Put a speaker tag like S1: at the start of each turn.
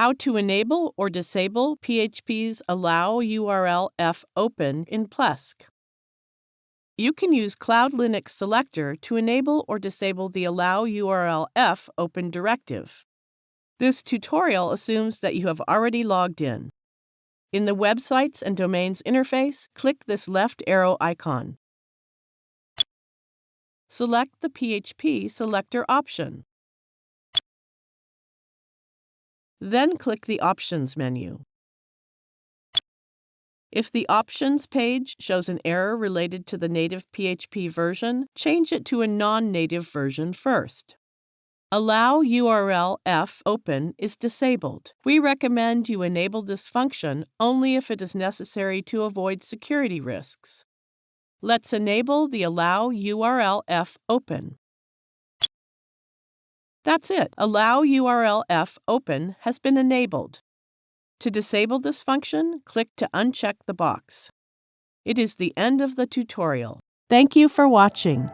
S1: How to enable or disable PHP's Allow URL F open in Plesk. You can use CloudLinux Selector to enable or disable the Allow URL F open directive. This tutorial assumes that you have already logged in. In the Websites and Domains interface, click this left arrow icon. Select the PHP Selector option. Then click the Options menu. If the Options page shows an error related to the native PHP version, change it to a non-native version first. Allow URL F open is disabled. We recommend you enable this function only if it is necessary to avoid security risks. Let's enable the Allow URL F open. That's it. Allow URL F open has been enabled. To disable this function, click to uncheck the box. It is the end of the tutorial. Thank you for watching.